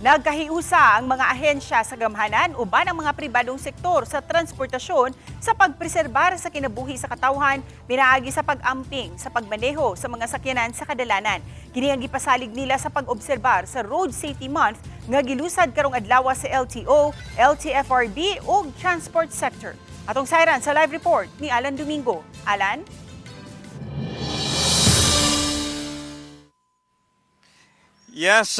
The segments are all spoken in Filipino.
Nagkahiusa ang mga ahensya sa gamhanan uban ang mga pribadong sektor sa transportasyon sa pagpreserbar sa kinabuhi sa katawhan pinaagi sa pag-amping sa pagmaneho sa mga sakyanan sa kadalanan. Kini ang gipasalig nila sa pag-obserbar sa Road Safety Month nga gilusad karong adlaw sa LTO, LTFRB ug transport sector. Atong sayran sa live report ni Alan Domingo. Alan? Yes,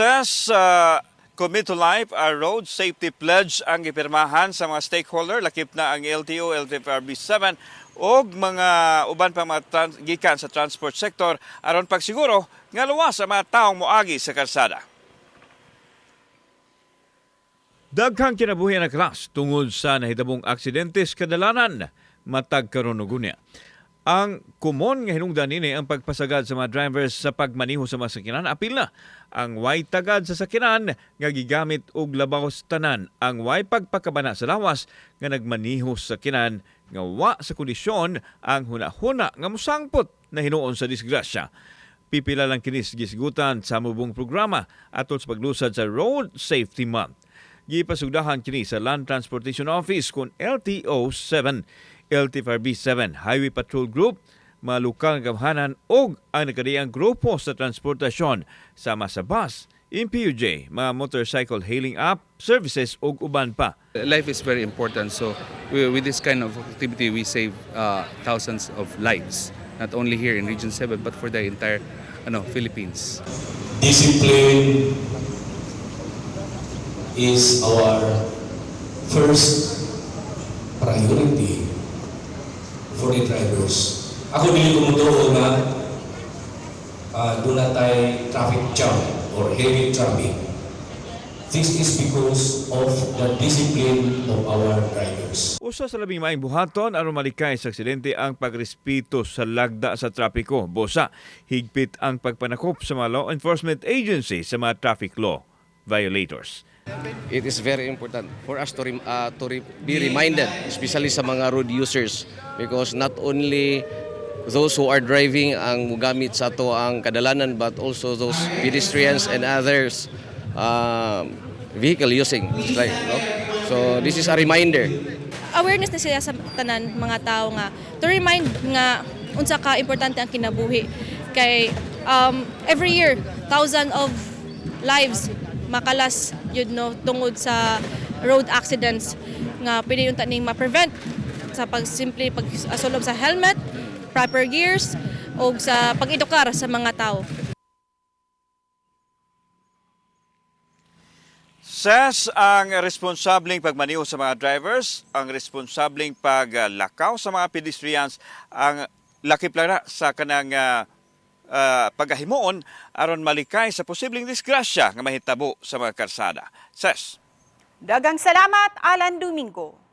Commit to Life, a road safety pledge ang ipirmahan sa mga stakeholder, lakip na ang LTO, LTFRB 7 o mga uban pa mga gikan sa transport sector aron pagsiguro nga luwas ang mga taong moagi sa kalsada. Daghang kinabuhi na klas tungod sa nahitabong aksidentes kadalanan matag karon og unya. Ang kumon nga hinungdan nini ang pagpasagad sa mga drivers sa pagmaneho sa mga sakyanan apil na ang way tagad sa sakyanan nga gigamit og labaw sa tanan, ang way pagpakabana sa lawas nga nagmaneho sa sakyanan nga wa sa kondisyon ang hunahuna nga musangpot na hinuon sa disgrasya. Pipila lang kinis gisgutan sa mubong programa atol sa paglusad sa Road Safety Month. Gipasugdahan kini sa Land Transportation Office kun LTO 7, LTFRB 7 Highway Patrol Group, mga lokal nga gamhanan o ang nagkadaiyang grupo sa transportasyon sama sa bus, MPUJ, mga motorcycle hailing app, services o uban pa. Life is very important, so with this kind of activity we save thousands of lives, not only here in Region 7 but for the entire Philippines. Discipline is our first priority for the drivers. Ako dili kumutuo na do not tayo traffic jam or heavy traffic. This is because of the discipline of our drivers. Usa sa labing maayong buhaton aron malikay sa aksidente ang pagrespeto sa lagda sa trapiko. Bosa, higpit ang pagpanakop sa mga law enforcement agency sa mga traffic law violators. It is very important for us to be reminded, especially sa mga road users, because not only those who are driving ang mugamit sa to ang kadalanan but also those pedestrians and others vehicle using. So this is a reminder. Awareness na sila sa tanan mga tao nga to remind nga unsa ka importante ang kinabuhi kay every year thousands of lives makalas tungod sa road accidents nga pwede yung taning ma-prevent sa pagasulob sa helmet, proper gears o sa pag-edukar sa mga tao. Sas ang responsableng pagmaneho sa mga drivers, ang responsableng paglakaw sa mga pedestrians, ang lakip lang na sa kanang paghahimuon aron malikay sa posibleng disgrasya nga mahitabo sa mga kalsada. Ses. Daghang salamat, Alan Domingo.